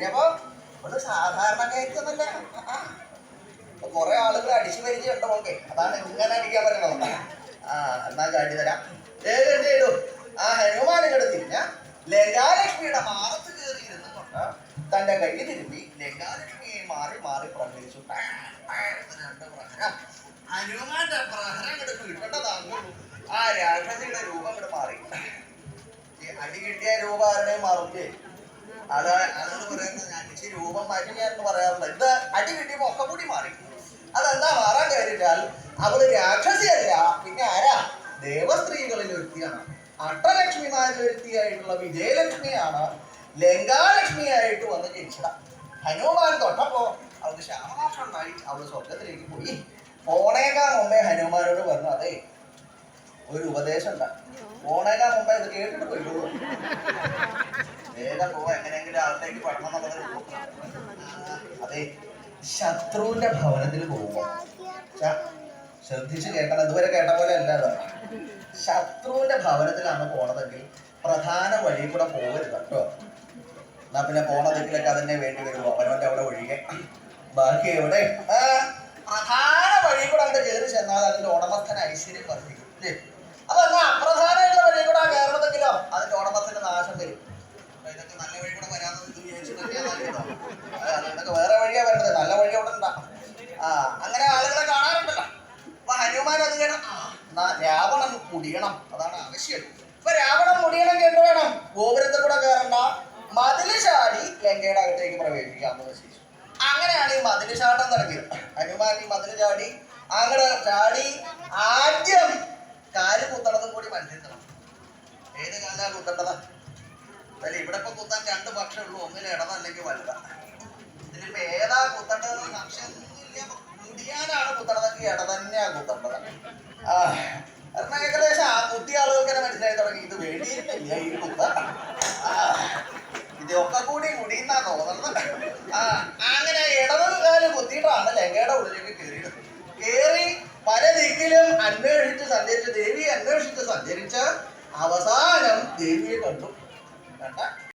കഴിഞ്ഞപ്പോ ഒരു സാധാരണക്കാരിക്കൊന്നല്ല, കുറെ ആളുകൾ അടിച്ചു പരിചയുണ്ട് നോക്കെ, അതാണ് ഇങ്ങനെ അടിക്കാൻ പറ്റണത്. എന്നാ ചാടി തരാം. എന്ത് ചെയ്തു? ഹനുമാൻ ഇങ്ങോട്ട് തിരിഞ്ഞ ലങ്കാലക്ഷ്മിയുടെ മാറത്ത് കയറി ഇരുന്നുകൊണ്ട് തന്റെ കൈ തിരുമ്പി ലങ്കാലക്ഷ്മിയെ മാറി മാറി പ്രഹരിച്ചു. രണ്ട് പ്രഹരം, ഹനുമാന്റെ പ്രഹരം ഇങ്ങോട്ട് കിട്ടേണ്ടതാകുന്നു. ആ രാക്ഷസിയുടെ രൂപം ഇങ്ങോട്ട് മാറി. അടി കിട്ടിയ രൂപം ആരുടെയും മാറുകയെ അതാണ് പറയുന്നത്. ഞാൻ ഇച്ചിരി രൂപം മാറ്റുകയെന്ന് പറയാറുണ്ട്. ഇത് അടി കിട്ടിയപ്പോ ഒക്കെ കൂടി മാറി. അതെന്താ മാറാൻ കഴിഞ്ഞാൽ അവള് രാക്ഷസിയല്ല, പിന്നെ ആരാ? ദേവസ്ത്രീകളിൽ ഒരുത്തിയാണ്. അഷ്ടലക്ഷ്മിമാരിൽ ഒരുത്തിയായിട്ടുള്ള വിജയലക്ഷ്മിയാണ് ലങ്കാലക്ഷ്മിയായിട്ട് വന്ന് ജനിച്ചത്. ഹനുമാൻ തൊട്ടപ്പോ അവൾക്ക് ശ്യാമനാശം ഉണ്ടായി. അവള് സ്വർഗത്തിലേക്ക് പോയി. പോണേക്കാ മുമ്പേ ഹനുമാനോട് പറഞ്ഞു, അതെ ഒരു ഉപദേശം ഉണ്ട്, പോണേക്കാ മുമ്പേ ഇത് കേട്ടിട്ട് പോയിട്ടുള്ളൂ, വേഗം പോവാ, എങ്ങനെയെങ്കിലും അകത്തേക്ക് പഠനം എന്നുള്ളത്. അതെ, ശത്രുവിന്റെ ഭവനത്തിൽ പോകുമ്പോ ശ്രദ്ധിച്ച് കേൾക്കണം. ഇതുവരെ കേട്ട പോലെ അല്ലാതെ, ശത്രുവിന്റെ ഭവനത്തിലാണ് പോണതെങ്കിൽ പ്രധാന വഴി കൂടെ പോകരുത് കേട്ടോ. എന്നാ പിന്നെ പോണതെങ്കിലൊക്കെ അതിനെ വേണ്ടി വരുമ്പോ അവനവന്റെ അവിടെ ഒഴികെ ബാക്കി എവിടെ പ്രധാന വഴി കൂടെ അങ്ങോട്ട് കയറി ചെന്നാൽ അതിന്റെ ഉടമസ്ഥന് ഐശ്വര്യം വർദ്ധിക്കും അല്ലേ. അപ്പൊ എന്നാ അപ്രധാനമായിട്ടുള്ള വഴി കൂടെ കയറുന്നതെങ്കിലോ അതിന്റെ ഉടമസ്ഥന് നാശം വരും. ഇതൊക്കെ നല്ല വഴി കൂടെ വരാമെന്ന് വിചാരിച്ചിട്ടൊക്കെ അതൊക്കെ വേറെ വഴിയാ വരേണ്ടത്, നല്ല വഴി അവിടെ ഉണ്ടാ. അങ്ങനെ ആളുകളെ കാണാറുണ്ടല്ലോ. അപ്പൊ ഹനുമാൻ അത് ചെയ്യണം, രാവണൻ മുടിയണം, അതാണ് ആവശ്യം. ഇപ്പൊ രാവണൻ മുടിയണം എന്ത് വേണം? ഗോപുരത്തിൽ കൂടെ കയറണ്ട, മതില് ചാടി ലങ്കയുടെ അകത്തേക്ക് പ്രവേശിക്കാമെന്ന് നിശ്ചയിച്ചു. അങ്ങനെയാണ് ഈ മതില് ചാട്ടം തുടങ്ങിയത്. ഹനുമാൻ ഈ മതില് ചാടി അങ്ങടെ ചാടി ആദ്യം കാല് കുത്തണതും കൂടി മനസ്സിലാക്കണം. ഏത് കാലാ കുത്തേണ്ടത്? അല്ല, ഇവിടെ ഇപ്പൊ കുത്താൻ രണ്ട് പക്ഷേ ഉള്ളൂ, ഒന്നിന് ഇടതല്ലെങ്കിൽ വലുത. ഇതിലിപ്പോ ഏതാ കുത്തേണ്ടതെന്ന് സംശയമൊന്നുമില്ല. മുടിയാനാണ് കുത്തണതെങ്കിൽ ഇട തന്നെയാ കുത്തേണ്ടത്. കാരണം ഏകദേശം ആ കുത്തിയ ആളുകൾക്ക് തന്നെ മനസ്സിലായി തുടങ്ങി, ഇത് വേണ്ടിയിരുന്നില്ല ഈ കുത്ത, ഇതൊക്കെ കൂടി മുടിയുന്നാ തോന്നുന്നത്. അങ്ങനെ ഇടത് കാല് കുത്തിയിട്ടാണ് ലങ്കയുടെ ഉള്ളിലേക്ക് കയറിയത്. കയറി പല ദിക്കിലും അന്വേഷിച്ച് സഞ്ചരിച്ച്, ദേവിയെ അന്വേഷിച്ച് സഞ്ചരിച്ച് അവസാനം ദേവിയെ കണ്ടു. കണ്ട